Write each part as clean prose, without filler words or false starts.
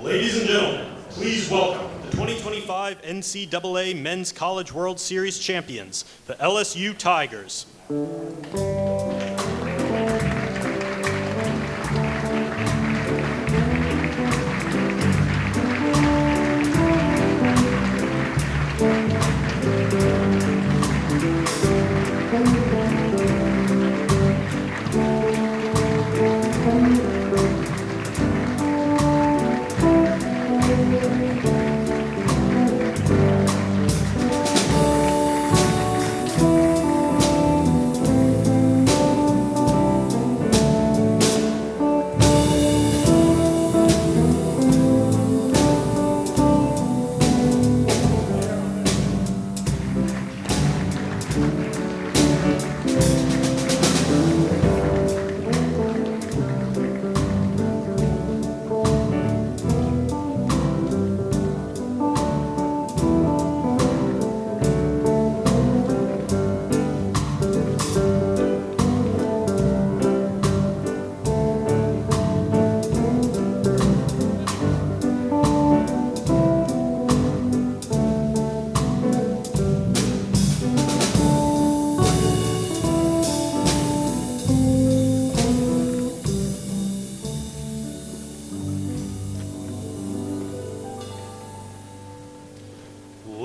Ladies and gentlemen, please welcome the 2025 NCAA Men's College World Series champions, the LSU Tigers.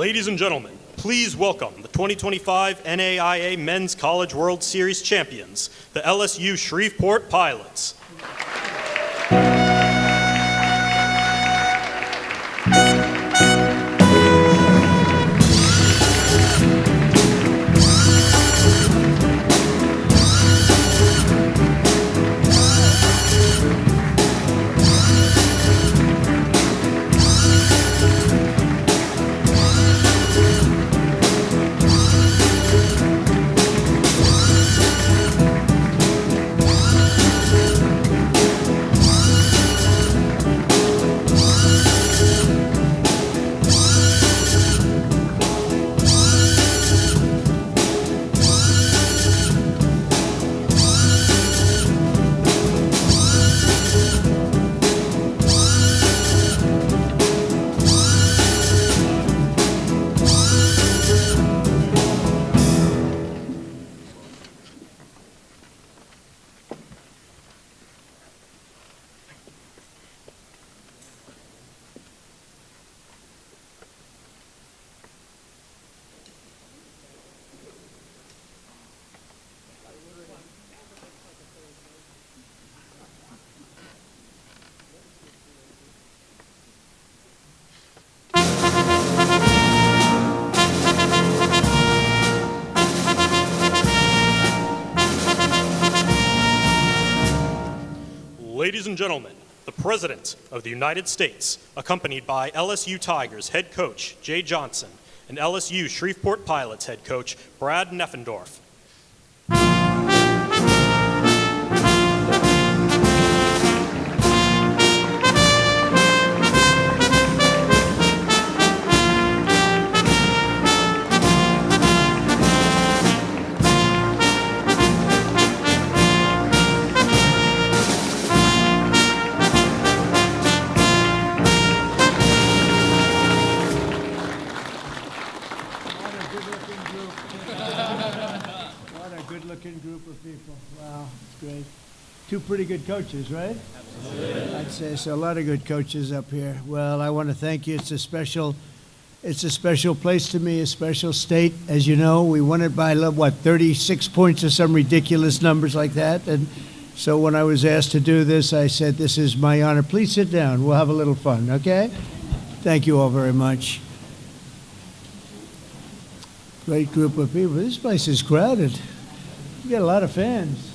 Ladies and gentlemen, please welcome the 2025 NAIA Men's College World Series champions, the LSU Shreveport Pilots. Ladies and gentlemen, the President of the United States, accompanied by LSU Tigers head coach Jay Johnson and LSU Shreveport Pilots head coach Brad Neffendorf. Group of people. Wow, it's great. Two pretty good coaches, right? Absolutely. I'd say so. A lot of good coaches up here. Well, I want to thank you. It's a special place to me, a special state. As you know, we won it by, 36 points or some ridiculous numbers like that. And so when I was asked to do this, I said, this is my honor. Please sit down. We'll have a little fun, okay? Thank you all very much. Great group of people. This place is crowded. You got a lot of fans.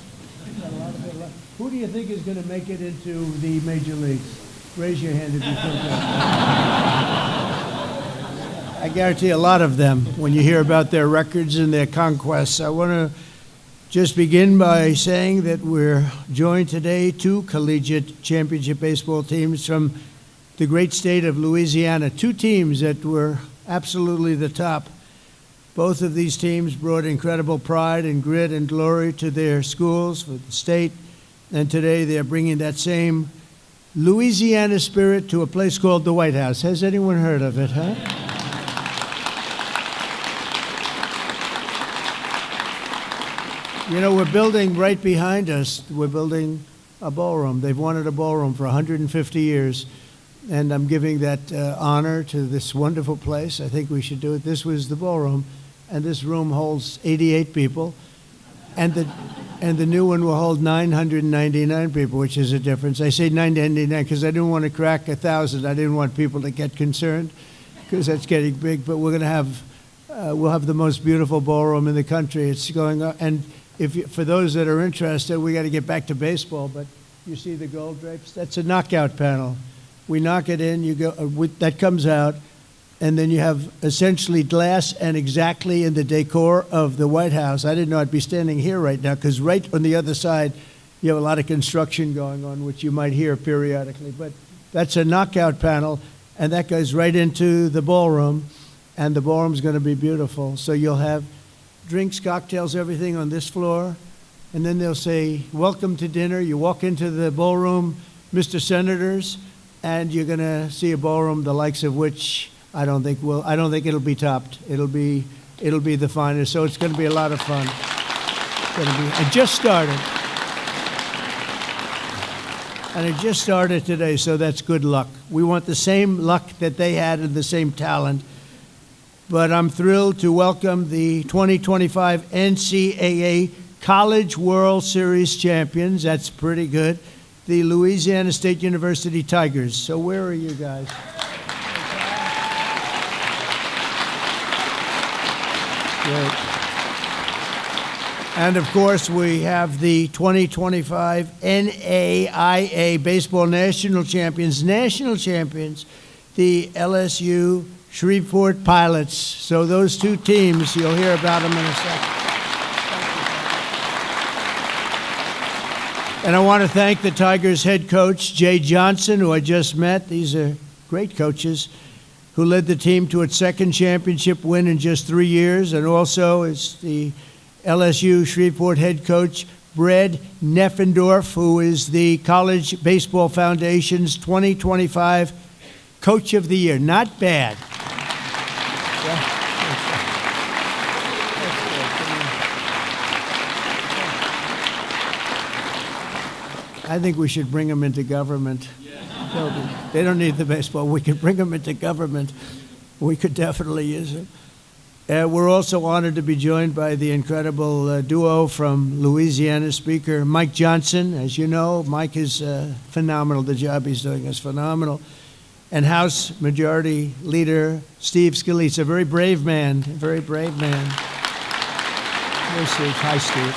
Who do you think is going to make it into the major leagues? Raise your hand if you think that. I guarantee a lot of them, when you hear about their records and their conquests. I want to just begin by saying that we're joined today two collegiate championship baseball teams from the great state of Louisiana, two teams that were absolutely the top. Both of these teams brought incredible pride and grit and glory to their schools, for the state, and today they're bringing that same Louisiana spirit to a place called the White House. Has anyone heard of it, huh? You know, we're building right behind us, we're building a ballroom. They've wanted a ballroom for 150 years, and I'm giving that honor to this wonderful place. I think we should do it. This was the ballroom. And this room holds 88 people, and the new one will hold 999 people, which is a difference. I say 999 because I didn't want to crack 1,000. I didn't want people to get concerned because that's getting big. But we're going to have, we'll have the most beautiful ballroom in the country. It's going up, and for those that are interested, we got to get back to baseball. But you see the gold drapes? That's a knockout panel. We knock it in. You go. That comes out. And then you have essentially glass and exactly in the decor of the White House. I didn't know I'd be standing here right now because right on the other side, you have a lot of construction going on, which you might hear periodically. But that's a knockout panel, and that goes right into the ballroom, and the ballroom's going to be beautiful. So you'll have drinks, cocktails, everything on this floor, and then they'll say, welcome to dinner. You walk into the ballroom, Mr. Senators, and you're going to see a ballroom the likes of which I don't think it'll be topped. It'll be the finest. So it's going to be a lot of fun. It just started. And it just started today, so that's good luck. We want the same luck that they had and the same talent. But I'm thrilled to welcome the 2025 NCAA College World Series champions. That's pretty good. The Louisiana State University Tigers. So where are you guys? Great. And of course, we have the 2025 NAIA Baseball National Champions, the LSU Shreveport Pilots. So those two teams, you'll hear about them in a second. And I want to thank the Tigers head coach, Jay Johnson, who I just met. These are great coaches, who led the team to its second championship win in just 3 years, and also is the LSU Shreveport head coach, Brad Neffendorf, who is the College Baseball Foundation's 2025 Coach of the Year. Not bad. I think we should bring them into government. They don't need the baseball. We could bring them into government. We could definitely use it. We're also honored to be joined by the incredible duo from Louisiana, Speaker Mike Johnson. As you know, Mike is phenomenal. The job he's doing is phenomenal. And House Majority Leader Steve Scalise, a very brave man, There's Steve. Hi, Steve.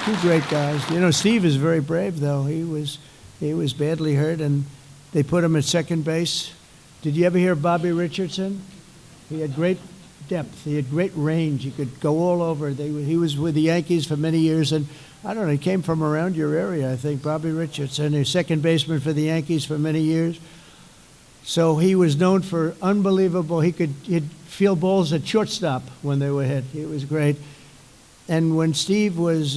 Two great guys. You know, Steve is very brave, though. He was badly hurt, and they put him at second base. Did you ever hear of Bobby Richardson? He had great depth. He had great range. He could go all over. He was with the Yankees for many years, and I don't know, he came from around your area, I think, Bobby Richardson. He was second baseman for the Yankees for many years. So he was known for unbelievable. He'd field balls at shortstop when they were hit. He was great. And when Steve was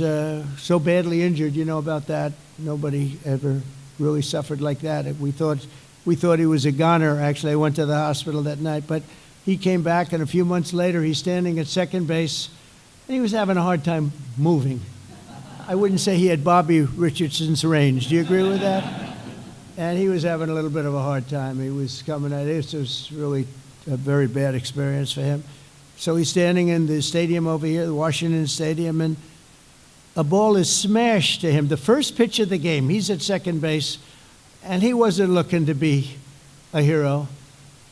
so badly injured, you know about that. Nobody ever really suffered like that. We thought he was a goner. Actually, I went to the hospital that night. But he came back, and a few months later, he's standing at second base, and he was having a hard time moving. I wouldn't say he had Bobby Richardson's range. Do you agree with that? And he was having a little bit of a hard time. He was coming out. This was really a very bad experience for him. So he's standing in the stadium over here, the Washington Stadium, and a ball is smashed to him. The first pitch of the game, he's at second base, and he wasn't looking to be a hero.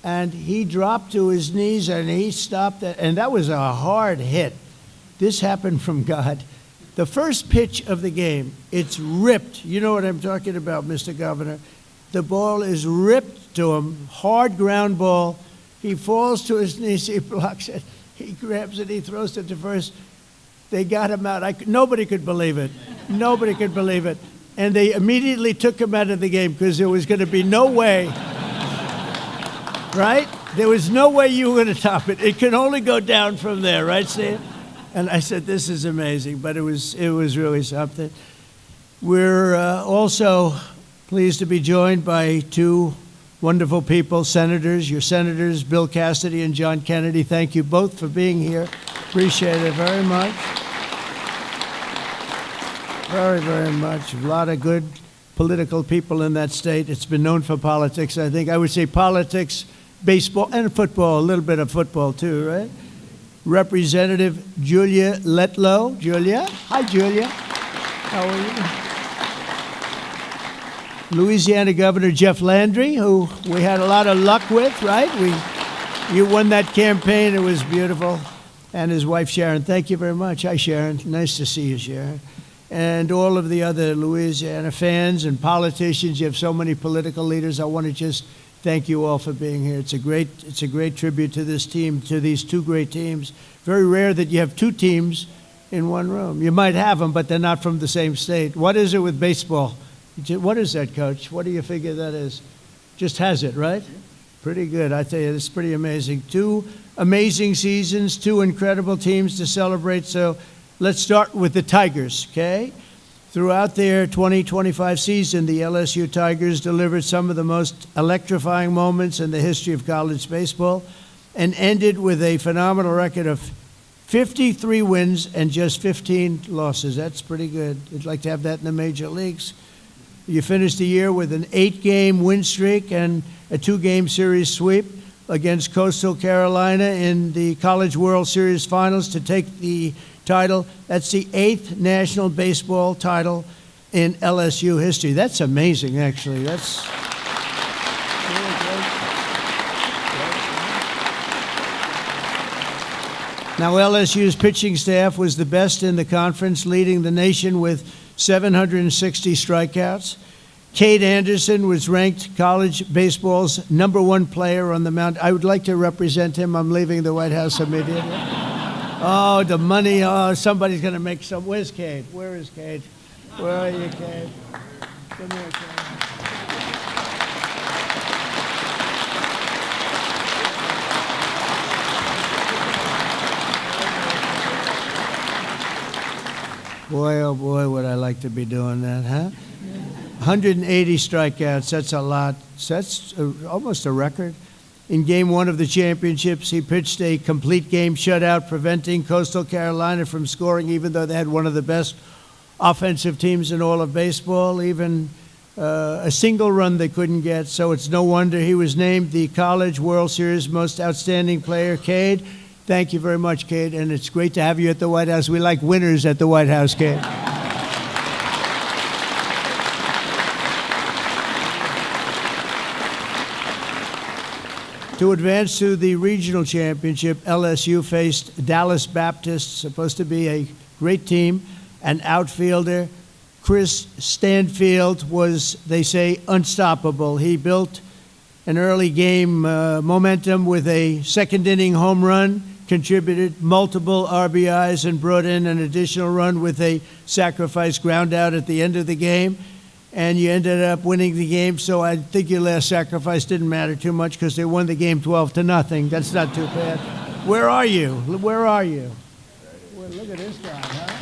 And he dropped to his knees, and he stopped it, and that was a hard hit. This happened from God. The first pitch of the game, it's ripped. You know what I'm talking about, Mr. Governor. The ball is ripped to him, hard ground ball. He falls to his knees, he blocks it, he grabs it, he throws it to first. They got him out. Nobody could believe it. Nobody could believe it. And they immediately took him out of the game because there was going to be no way, right? There was no way you were going to top it. It can only go down from there, right, Steve? And I said, this is amazing, but it was really something. We're also pleased to be joined by two wonderful people, senators, your senators, Bill Cassidy and John Kennedy. Thank you both for being here. Appreciate it very much. Very, very much. A lot of good political people in that state. It's been known for politics, I think. I would say politics, baseball, and football, a little bit of football too, right? Representative Julia Letlow. Julia? Hi, Julia. How are you? Louisiana Governor Jeff Landry, who we had a lot of luck with, right? You won that campaign. It was beautiful. And his wife, Sharon. Thank you very much. Hi, Sharon. Nice to see you, Sharon. And all of the other Louisiana fans and politicians. You have so many political leaders. I want to just thank you all for being here. It's a great tribute to this team, to these two great teams. Very rare that you have two teams in one room. You might have them, but they're not from the same state. What is it with baseball? What is that, Coach? What do you figure that is? Just has it, right? Pretty good. I tell you, it's pretty amazing. Two amazing seasons, two incredible teams to celebrate. So let's start with the Tigers, okay? Throughout their 2025 season, the LSU Tigers delivered some of the most electrifying moments in the history of college baseball and ended with a phenomenal record of 53 wins and just 15 losses. That's pretty good. I'd like to have that in the major leagues. You finished the year with an 8-game win streak and a 2-game series sweep against Coastal Carolina in the College World Series Finals to take the title. That's the 8th national baseball title in LSU history. That's amazing, actually. That's really great. Now, LSU's pitching staff was the best in the conference, leading the nation with 760 strikeouts. Cade Anderson was ranked college baseball's #1 player on the mound. I would like to represent him. I'm leaving the White House immediately. Oh, the money. Oh, somebody's going to make some. Where's Cade? Where is Cade? Where are you, Cade? Come here, Cade. Boy, oh boy, would I like to be doing that, huh? 180 strikeouts, that's a lot. That's almost a record. In Game 1 of the championships, he pitched a complete game shutout, preventing Coastal Carolina from scoring, even though they had one of the best offensive teams in all of baseball. Even a single run they couldn't get, so it's no wonder he was named the College World Series Most Outstanding Player. Cade, thank you very much, Cade, and it's great to have you at the White House. We like winners at the White House, Cade. To advance to the regional championship, LSU faced Dallas Baptist, supposed to be a great team, an outfielder. Chris Stanfield was, they say, unstoppable. He built an early game momentum with a second-inning home run, contributed multiple RBIs, and brought in an additional run with a sacrifice ground out at the end of the game. And you ended up winning the game, so I think your last sacrifice didn't matter too much because they won the game 12-0. That's not too bad. Where are you? Where are you? Well, look at this guy, huh?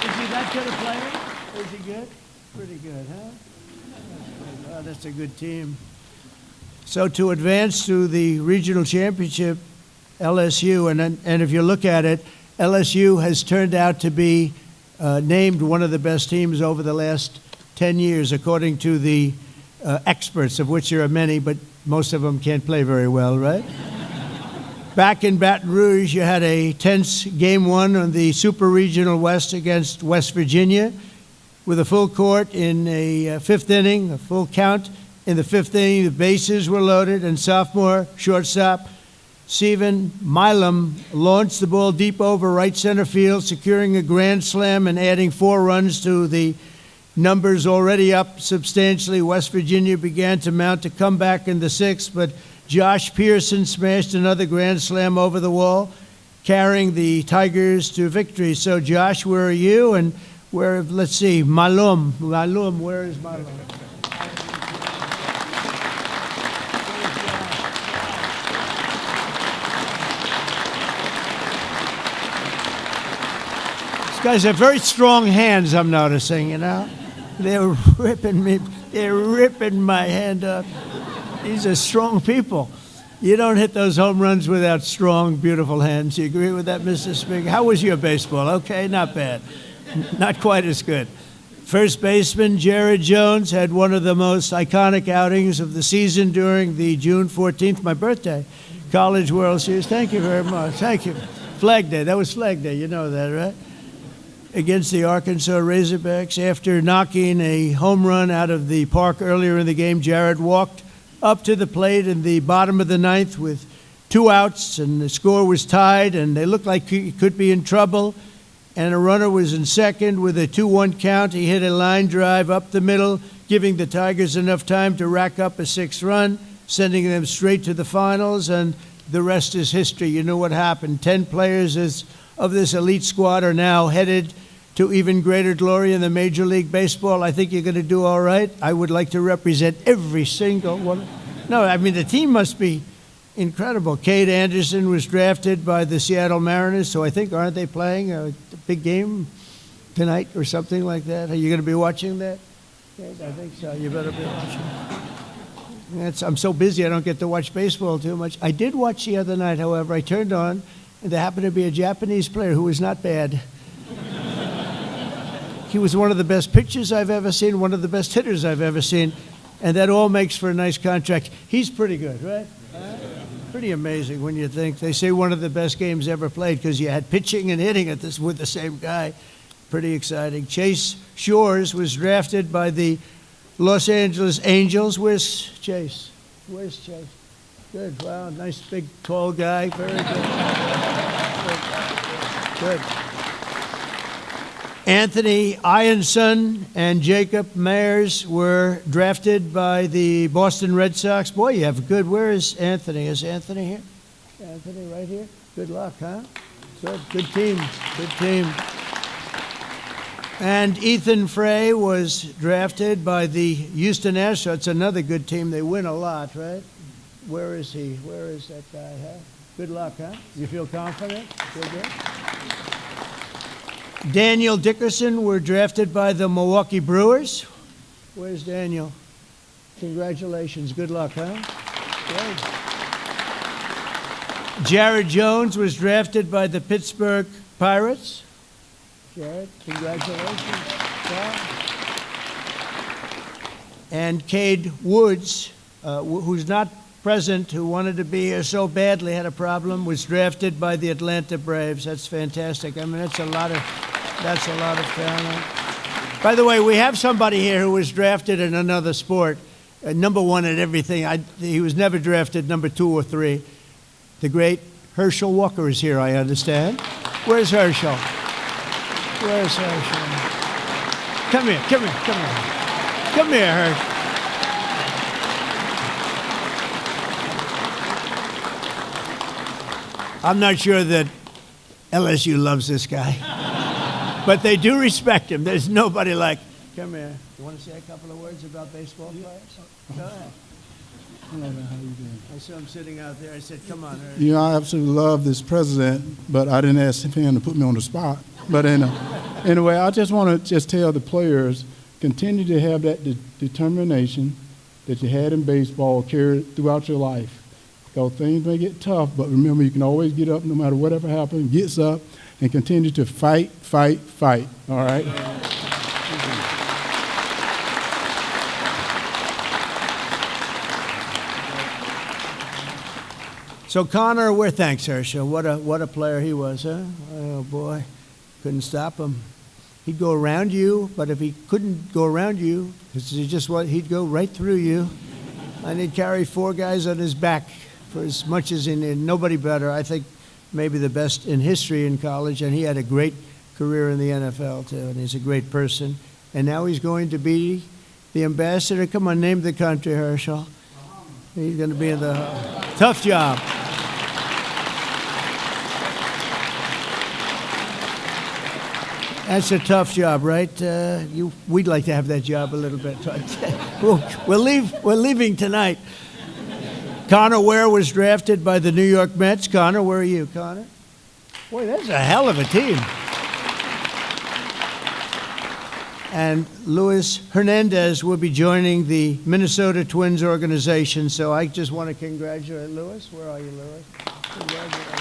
Is he that good a player? Is he good? Pretty good, huh? Oh, that's a good team. So to advance to the regional championship, LSU, and if you look at it, LSU has turned out to be named one of the best teams over the last 10 years, according to the experts, of which there are many, but most of them can't play very well, right? Back in Baton Rouge, you had a tense Game 1 on the Super Regional West against West Virginia with a full court in a fifth inning, a full count. In the fifth inning, the bases were loaded, and sophomore shortstop Steven Milam launched the ball deep over right center field, securing a grand slam and adding 4 runs to the numbers already up substantially. West Virginia began to mount a comeback in the sixth, but Josh Pearson smashed another grand slam over the wall, carrying the Tigers to victory. So, Josh, where are you? And where, let's see, Malum, where is Malum? These guys have very strong hands, I'm noticing, you know. They're ripping my hand up. These are strong people. You don't hit those home runs without strong, beautiful hands. You agree with that, Mr. Speaker? How was your baseball? Okay, not bad. Not quite as good. First baseman Jared Jones had one of the most iconic outings of the season during the June 14th, my birthday, College World Series. Thank you very much. Thank you. Flag Day. That was Flag Day. You know that, right? Against the Arkansas Razorbacks. After knocking a home run out of the park earlier in the game, Jared walked up to the plate in the bottom of the ninth with 2 outs, and the score was tied, and they looked like he could be in trouble. And a runner was in second with a 2-1 count. He hit a line drive up the middle, giving the Tigers enough time to rack up a 6th run, sending them straight to the finals, and the rest is history. You know what happened. 10 players of this elite squad are now headed to even greater glory in the Major League Baseball. I think you're going to do all right. I would like to represent every single one. No, I mean, the team must be incredible. Cade Anderson was drafted by the Seattle Mariners, so I think, aren't they playing a big game tonight or something like that? Are you going to be watching that? Yes, I think so. You better be watching. I'm so busy I don't get to watch baseball too much. I did watch the other night, however. I turned on, and there happened to be a Japanese player who was not bad. He was one of the best pitchers I've ever seen, one of the best hitters I've ever seen, and that all makes for a nice contract. He's pretty good, right? Pretty amazing when you think. They say one of the best games ever played because you had pitching and hitting with the same guy. Pretty exciting. Chase Shores was drafted by the Los Angeles Angels. Where's Chase? Where's Chase? Good. Wow, nice big tall guy. Very good. Good. Anthony Ianson and Jacob Mayers were drafted by the Boston Red Sox. Boy, you have good. Where is Anthony? Is Anthony here? Anthony right here? Good luck, huh? Good team. Good team. And Ethan Frey was drafted by the Houston Astros. It's another good team. They win a lot, right? Where is he? Where is that guy, huh? Good luck, huh? You feel confident? Feel good? Daniel Dickerson were drafted by the Milwaukee Brewers. Where's Daniel? Congratulations. Good luck, huh? Good. Jared Jones was drafted by the Pittsburgh Pirates. Jared, congratulations. Yeah. And Cade Woods, who's not present, who wanted to be here so badly, had a problem, was drafted by the Atlanta Braves. That's fantastic. I mean, that's a lot of talent. By the way, we have somebody here who was drafted in another sport, number 1 at everything. He was never drafted number 2 or 3. The great Herschel Walker is here, I understand. Where's Herschel? Where's Herschel? Come here, come here, come here. Come here, Herschel. I'm not sure that LSU loves this guy, but they do respect him. There's nobody like, come here. You want to say a couple of words about baseball players? Go ahead. Hello, man. How you doing? I saw him sitting out there. I said, come on, Herschel. You know, I absolutely love this president, but I didn't ask him to put me on the spot. But anyway, I just want to tell the players, continue to have that determination that you had in baseball carried throughout your life. Because things may get tough, but remember, you can always get up no matter whatever happens, gets up, and continue to fight, fight, fight. All right? So Connor, thanks, Herschel. What a player he was, huh? Oh, boy. Couldn't stop him. He'd go around you, but if he couldn't go around you, he'd go right through you, and he'd carry 4 guys on his back for as much as nobody better. I think maybe the best in history in college, and he had a great career in the NFL, too, and he's a great person. And now he's going to be the ambassador. Come on, name the country, Herschel. He's going to be in the tough job. That's a tough job, right? We'd like to have that job a little bit. We're leaving tonight. Connor Ware was drafted by the New York Mets. Connor, where are you, Connor? Boy, that's a hell of a team. And Luis Hernandez will be joining the Minnesota Twins organization. So I just want to congratulate Luis. Where are you, Luis? Congratulations.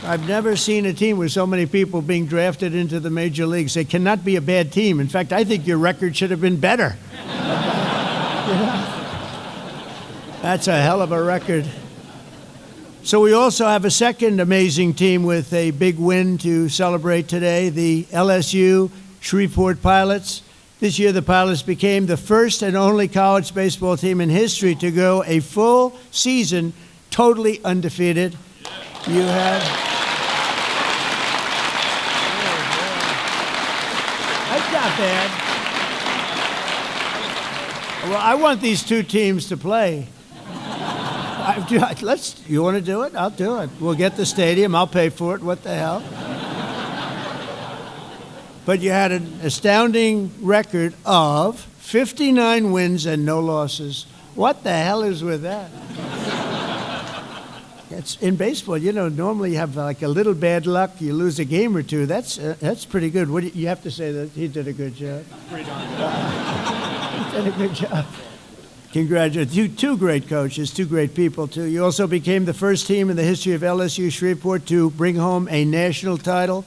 I've never seen a team with so many people being drafted into the major leagues. They cannot be a bad team. In fact, I think your record should have been better. That's a hell of a record. So we also have a second amazing team with a big win to celebrate today, the LSU Shreveport Pilots. This year, the Pilots became the first and only college baseball team in history to go a full season totally undefeated. You have... That's not bad. Well, I want these two teams to play. You want to do it? I'll do it. We'll get the stadium. I'll pay for it. What the hell? But you had an astounding record of 59 wins and no losses. What the hell is with that? It's in baseball, normally you have like a little bad luck, you lose a game or two. That's pretty good. You have to say that he did a good job. Pretty darn good. He did a good job. Congratulations. Two great coaches, two great people, too. You also became the first team in the history of LSU Shreveport to bring home a national title.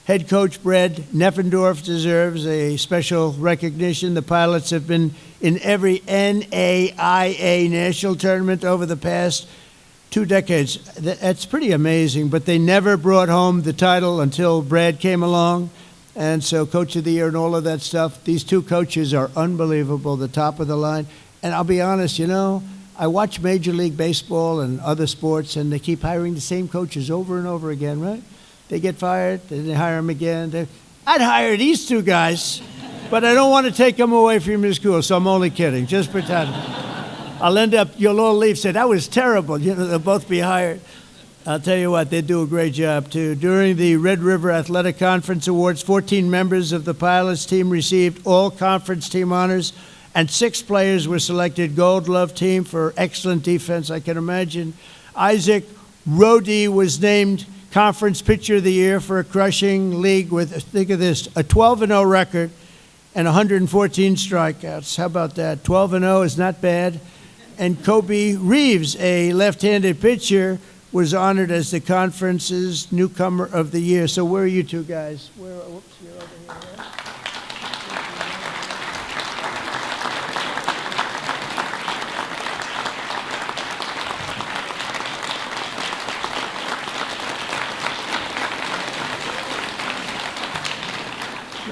Head coach Brad Neffendorf deserves a special recognition. The Pilots have been in every NAIA national tournament over the past 2 decades. That's pretty amazing, but they never brought home the title until Brad came along. And so Coach of the Year and all of that stuff, these two coaches are unbelievable, the top of the line. And I'll be honest, I watch Major League Baseball and other sports, and they keep hiring the same coaches over and over again, right? They get fired, then they hire them again. I'd hire these two guys, but I don't want to take them away from your school, so I'm only kidding. Just pretend. I'll end up, you'll all leave, say, that was terrible. They'll both be hired. I'll tell you what, they do a great job, too. During the Red River Athletic Conference Awards, 14 members of the Pilots team received all conference team honors, and 6 players were selected Gold Glove team for excellent defense. I can imagine. Isaac Rodey was named Conference Pitcher of the Year for a crushing league with, think of this, a 12-0 record and 114 strikeouts. How about that? 12-0 is not bad. And Kobe Reeves, a left-handed pitcher, was honored as the conference's newcomer of the year. So where are you two guys? Whoops, you're over here,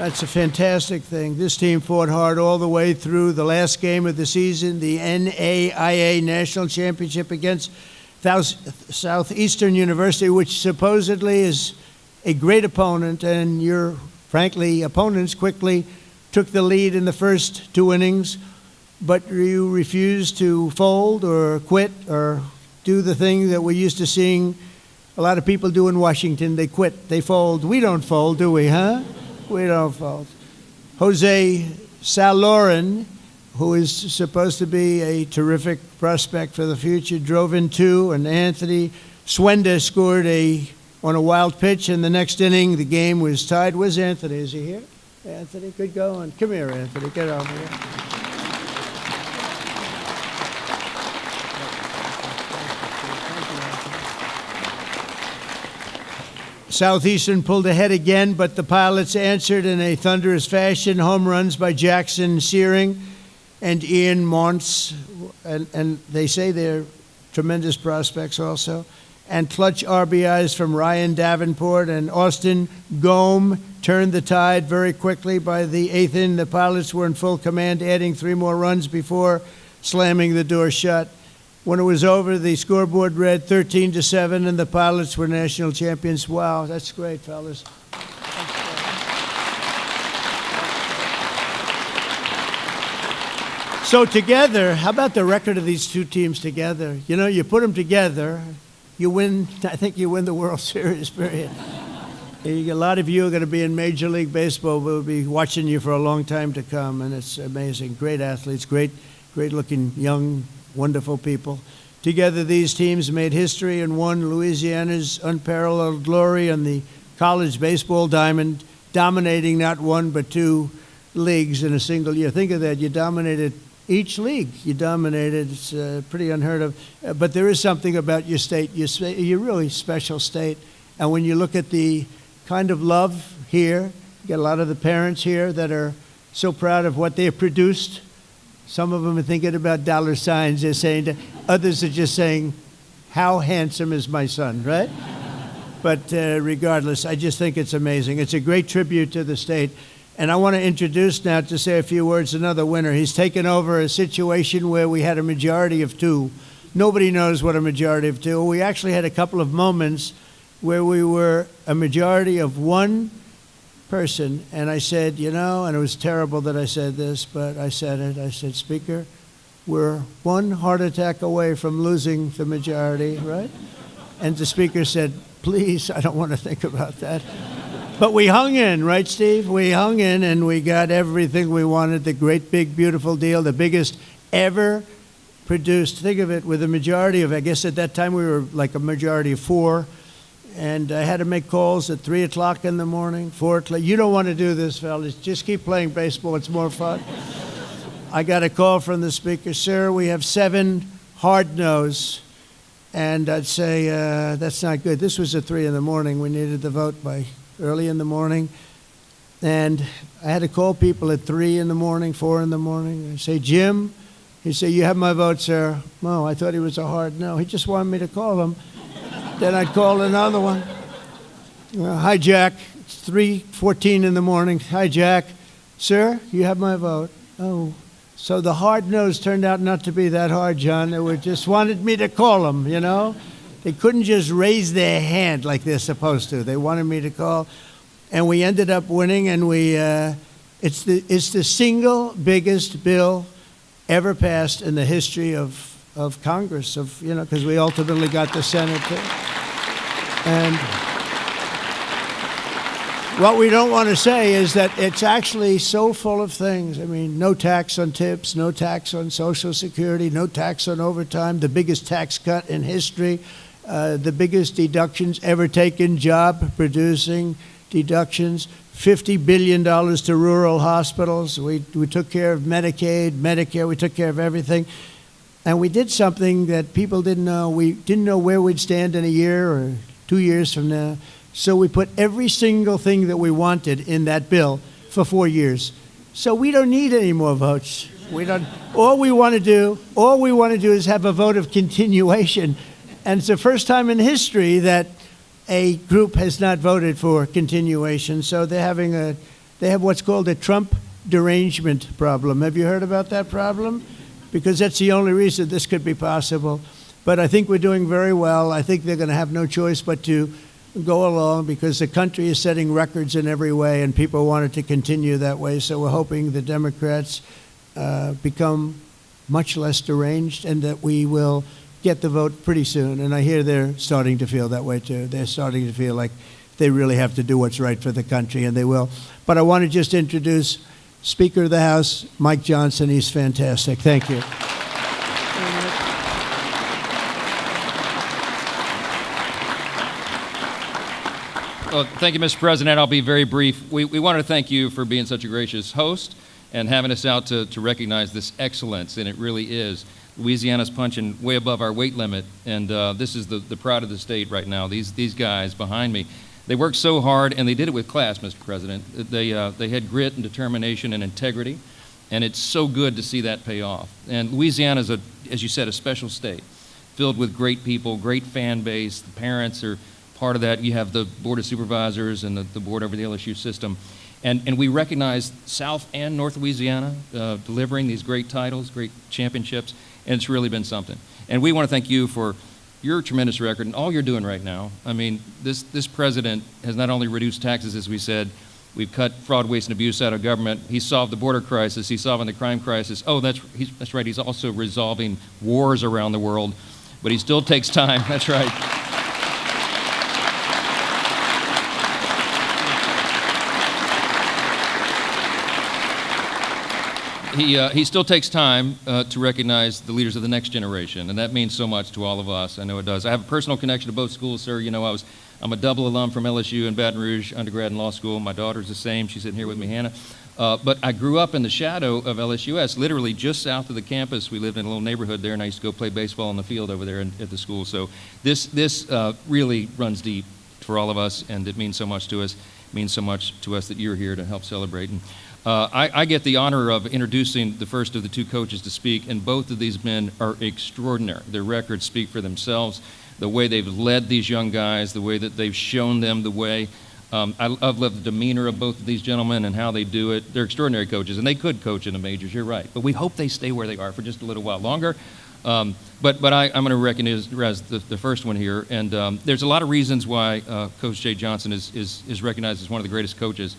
right? That's a fantastic thing. This team fought hard all the way through the last game of the season, the NAIA National Championship against Southeastern University, which supposedly is a great opponent, and your, frankly, opponents quickly took the lead in the first 2 innings, but you refused to fold or quit or do the thing that we're used to seeing a lot of people do in Washington. They quit, they fold. We don't fold, do we, huh? We don't fold. Jose Saloren, who is supposed to be a terrific prospect for the future, drove in 2, and Anthony Swenda scored on a wild pitch in the next inning. The game was tied. Where's Anthony? Is he here? Anthony, good going. Come here, Anthony. Get over here. Southeastern pulled ahead again, but the Pilots answered in a thunderous fashion. Home runs by Jackson Searing and Ian Montz, and they say they're tremendous prospects also. And clutch RBIs from Ryan Davenport and Austin Gome turned the tide very quickly. By the 8th inning, the Pilots were in full command, adding 3 more runs before slamming the door shut. When it was over, the scoreboard read 13-7, and the Pilots were national champions. Wow, that's great, fellas. So together, how about the record of these 2 teams together? You know, you put them together, you win. I think you win the World Series, period. A lot of you are going to be in Major League Baseball. We'll be watching you for a long time to come, and it's amazing. Great athletes, great-looking, young, wonderful people. Together, these teams made history and won Louisiana's unparalleled glory on the college baseball diamond, dominating not 1 but 2 leagues in a single year. Think of that. You dominated each league. You dominated. It's pretty unheard of. But there is something about your state. You're a really special state. And when you look at the kind of love here, you get a lot of the parents here that are so proud of what they have produced. Some of them are thinking about dollar signs. They're saying, others are just saying, how handsome is my son, right? But regardless, I just think it's amazing. It's a great tribute to the state. And I want to introduce now, to say a few words, another winner. He's taken over a situation where we had a majority of 2. Nobody knows what a majority of 2. We actually had a couple of moments where we were a majority of 1 person, and I said, you know, and it was terrible that I said this, but I said it. I said, Speaker, we're 1 heart attack away from losing the majority, right? And the Speaker said, please, I don't want to think about that. But we hung in, right, Steve? We hung in, and we got everything we wanted, the great, big, beautiful deal, the biggest ever produced. Think of it, with a majority of, I guess at that time we were like a majority of 4. And I had to make calls at 3 o'clock in the morning, 4 o'clock. You don't want to do this, fellas. Just keep playing baseball. It's more fun. I got a call from the Speaker. Sir, we have 7 hard no's. And I'd say, that's not good. This was at 3 in the morning. We needed the vote by early in the morning. And I had to call people at 3 in the morning, 4 in the morning. I say, Jim? He'd say, you have my vote, sir. No, I thought he was a hard no. He just wanted me to call him. Then I'd call another one. Hi, Jack. It's 3:14 in the morning. Hi, Jack. Sir, you have my vote. Oh, so the hard no's turned out not to be that hard, John. They just wanted me to call them, you know. They couldn't just raise their hand like they're supposed to. They wanted me to call. And we ended up winning, and it's the single biggest bill ever passed in the history of Congress, because we ultimately got the Senate too. And what we don't want to say is that it's actually so full of things. I mean, no tax on tips, no tax on Social Security, no tax on overtime, the biggest tax cut in history, the biggest deductions ever taken, job-producing deductions, $50 billion to rural hospitals. We took care of Medicaid, Medicare, we took care of everything. And we did something that people didn't know. We didn't know where we'd stand in a year or 2 years from now. So we put every single thing that we wanted in that bill for 4 years. So we don't need any more votes. All we want to do is have a vote of continuation. And it's the first time in history that a group has not voted for continuation. So they're having they have what's called a Trump derangement problem. Have you heard about that problem? Because that's the only reason this could be possible. But I think we're doing very well. I think they're going to have no choice but to go along because the country is setting records in every way, and people want it to continue that way. So we're hoping the Democrats become much less deranged and that we will get the vote pretty soon. And I hear they're starting to feel that way, too. They're starting to feel like they really have to do what's right for the country, and they will. But I want to just introduce Speaker of the House, Mike Johnson. He's fantastic. Thank you. Well, thank you, Mr. President. I'll be very brief. We wanted to thank you for being such a gracious host and having us out to recognize this excellence, and it really is. Louisiana's punching way above our weight limit, and this is the pride of the state right now. These guys behind me, they worked so hard, and they did it with class, Mr. President. They had grit and determination and integrity, and it's so good to see that pay off. And Louisiana's, as you said, a special state, filled with great people, great fan base. The parents are part of that. You have the Board of Supervisors and the board over the LSU system. And we recognize South and North Louisiana delivering these great titles, great championships, and it's really been something. And we want to thank you for your tremendous record and all you're doing right now. I mean, this president has not only reduced taxes, as we said, we've cut fraud, waste, and abuse out of government. He's solved the border crisis. He's solving the crime crisis. Oh, that's right. He's also resolving wars around the world. But he still takes time. That's right. He still takes time to recognize the leaders of the next generation, and that means so much to all of us. I know it does. I have a personal connection to both schools, sir. You know, I'm a double alum from LSU and Baton Rouge, undergrad and law school. My daughter's the same. She's sitting here with me, Hannah. But I grew up in the shadow of LSUS, literally just south of the campus. We lived in a little neighborhood there, and I used to go play baseball in the field over there at the school. So this really runs deep for all of us, and it means so much to us. It means so much to us that you're here to help celebrate. And I get the honor of introducing the first of the two coaches to speak, and both of these men are extraordinary. Their records speak for themselves, the way they've led these young guys, the way that they've shown them the way. I've loved the demeanor of both of these gentlemen and how they do it. They're extraordinary coaches, and they could coach in the majors, you're right. But we hope they stay where they are for just a little while longer. But I'm going to recognize the first one here, and there's a lot of reasons why Coach Jay Johnson is recognized as one of the greatest coaches.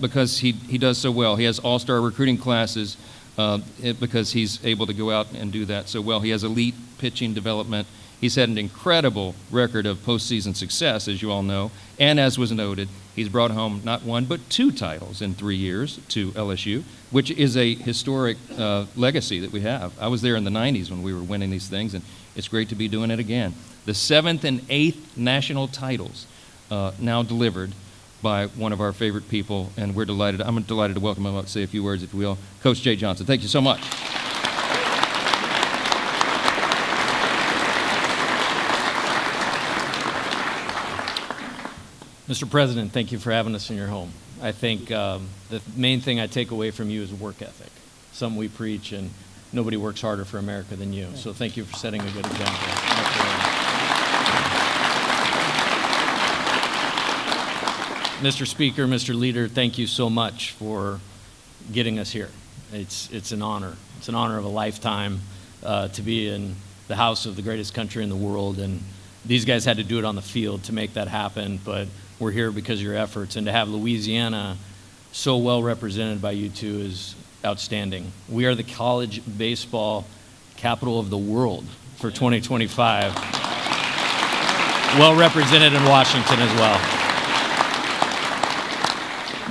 Because he does so well. He has all-star recruiting classes because he's able to go out and do that so well. He has elite pitching development. He's had an incredible record of postseason success, as you all know. And as was noted, he's brought home not one but 2 titles in 3 years to LSU, which is a historic legacy that we have. I was there in the 90s when we were winning these things, and it's great to be doing it again. The 7th and 8th national titles now delivered by one of our favorite people, and we're delighted. I'm delighted to welcome him up to say a few words, if you will. Coach Jay Johnson, thank you so much. Mr. President, thank you for having us in your home. I think the main thing I take away from you is work ethic, something we preach, and nobody works harder for America than you. So thank you for setting a good example. Mr. Speaker, Mr. Leader, thank you so much for getting us here. It's an honor. It's an honor of a lifetime to be in the house of the greatest country in the world, and these guys had to do it on the field to make that happen, but we're here because of your efforts, and to have Louisiana so well represented by you two is outstanding. We are the college baseball capital of the world for 2025. Well represented in Washington as well.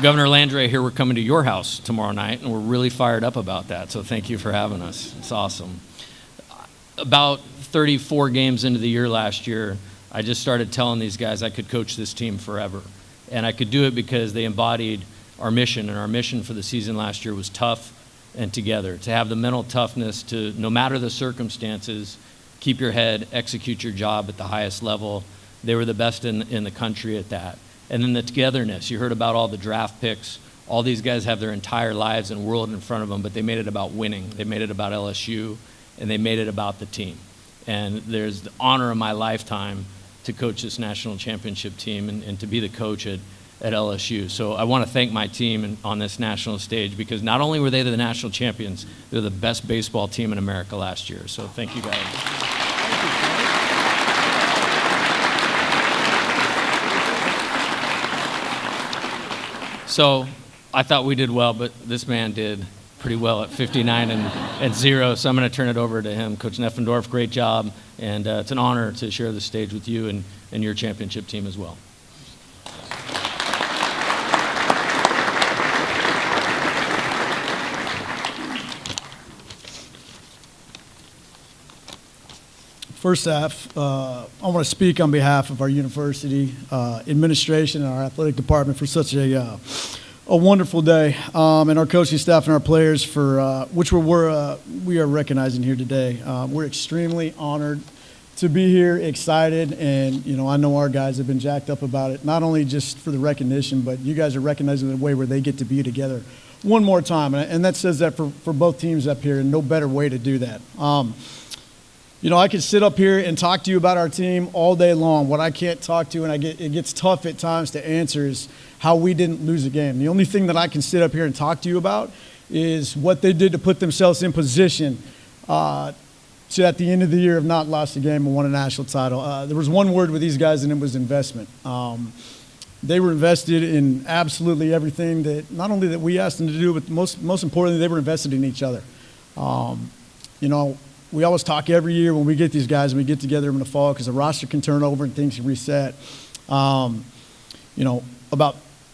Governor Landry, here we're coming to your house tomorrow night, and we're really fired up about that, so thank you for having us. It's awesome. About 34 games into the year last year, I just started telling these guys I could coach this team forever, and I could do it because they embodied our mission, and our mission for the season last year was tough and together, to have the mental toughness to, no matter the circumstances, keep your head, execute your job at the highest level. They were the best in the country at that. And then the togetherness. You heard about all the draft picks. All these guys have their entire lives and world in front of them, but they made it about winning. They made it about LSU, and they made it about the team. And there's the honor of my lifetime to coach this national championship team and to be the coach at at LSU. So I want to thank my team on this national stage, because not only were they the national champions, they're the best baseball team in America last year. So thank you guys. So I thought we did well, but this man did pretty well at 59-0. So I'm going to turn it over to him. Coach Neffendorf, great job. And it's an honor to share the stage with you and your championship team as well. First off, I want to speak on behalf of our university administration and our athletic department for such a wonderful day, and our coaching staff and our players for which we are recognizing here today. We're extremely honored to be here, excited, and I know our guys have been jacked up about it. Not only just for the recognition, but you guys are recognizing the way where they get to be together one more time, and that says that for both teams up here, and no better way to do that. I could sit up here and talk to you about our team all day long. What I can't talk to, and it gets tough at times to answer, is how we didn't lose a game. The only thing that I can sit up here and talk to you about is what they did to put themselves in position to, at the end of the year, have not lost a game and won a national title. There was one word with these guys, and it was investment. They were invested in absolutely everything that, not only that we asked them to do, but most importantly, they were invested in each other. We always talk every year when we get these guys and we get together in the fall, because the roster can turn over and things can reset, about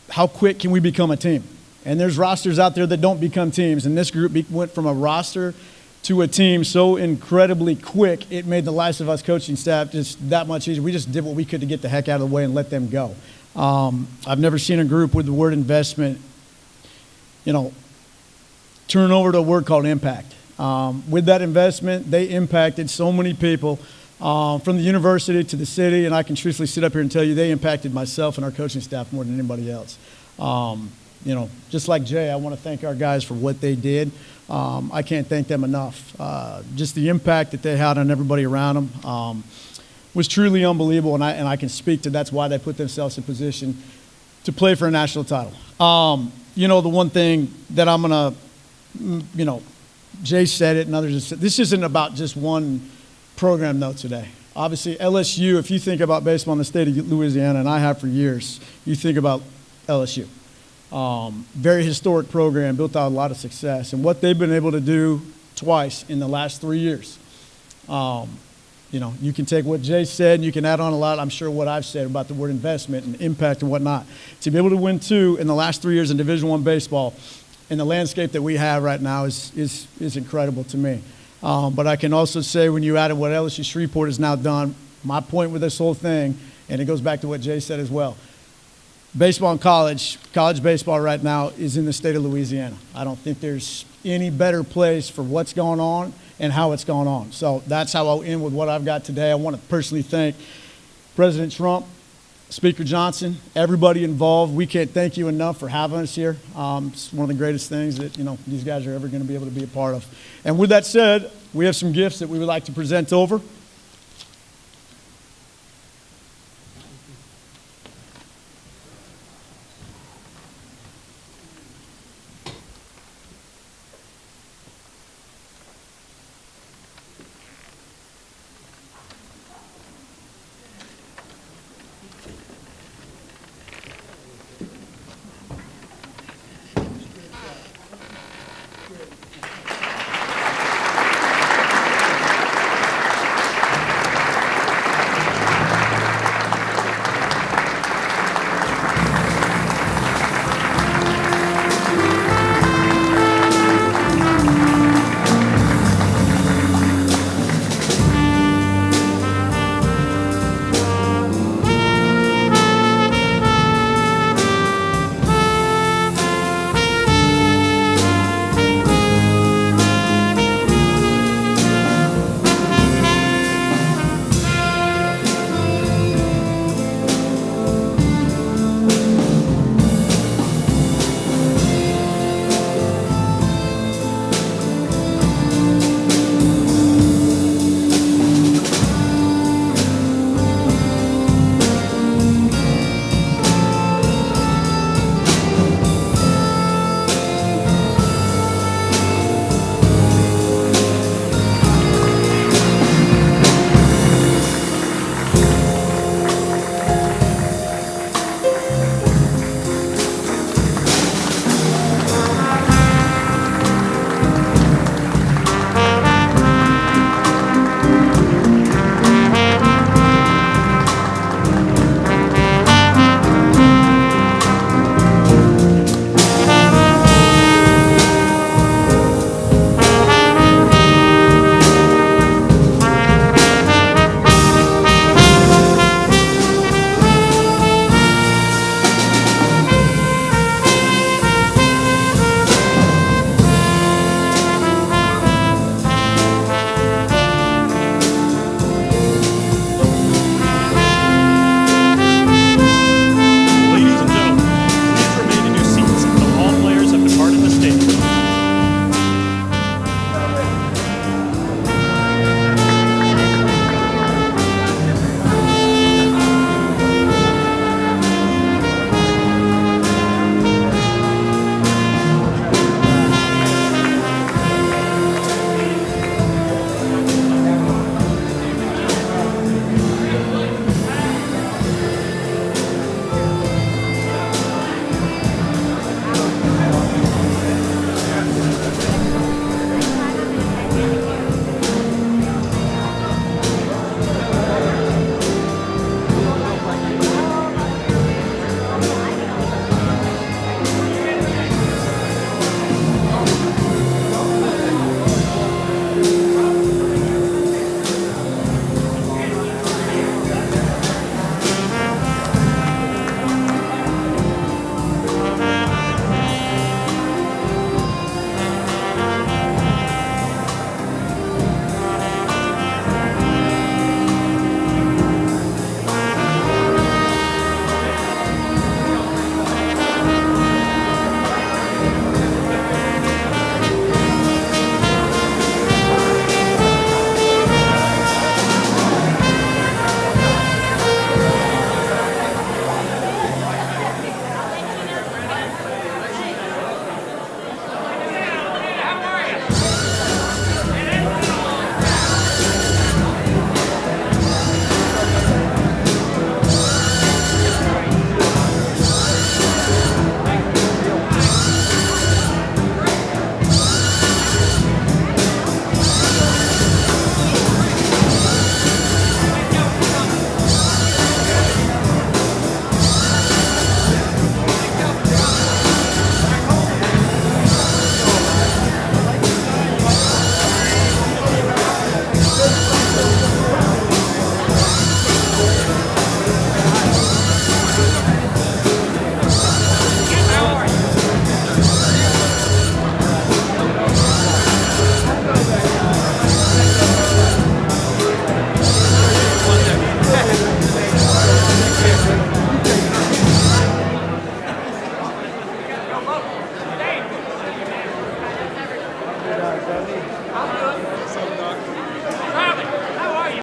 how quick can we become a team. And there's rosters out there that don't become teams, and this group went from a roster to a team so incredibly quick, it made the lives of us coaching staff just that much easier. We just did what we could to get the heck out of the way and let them go. I've never seen a group with the word investment, turn over to a word called impact. With that investment, they impacted so many people from the university to the city, and I can truthfully sit up here and tell you they impacted myself and our coaching staff more than anybody else. Just like Jay, I want to thank our guys for what they did. I can't thank them enough. Just the impact that they had on everybody around them was truly unbelievable, and I can speak to that's why they put themselves in position to play for a national title. The one thing that I'm going to, Jay said it and others have said, this isn't about just one program, though, today. Obviously, LSU, if you think about baseball in the state of Louisiana, and I have for years, you think about LSU. Very historic program, built out a lot of success. And what they've been able to do twice in the last 3 years. You can take what Jay said and you can add on a lot, I'm sure, what I've said about the word investment and impact and whatnot. To be able to win 2 in the last 3 years in Division I baseball, and the landscape that we have right now is incredible to me. But I can also say, when you added what LSU Shreveport has now done, my point with this whole thing, and it goes back to what Jay said as well, baseball in college baseball right now is in the state of Louisiana. I don't think there's any better place for what's going on and how it's going on. So that's how I'll end with what I've got today. I want to personally thank President Trump, Speaker Johnson, everybody involved. We can't thank you enough for having us here. It's one of the greatest things that these guys are ever going to be able to be a part of. And with that said, we have some gifts that we would like to present over.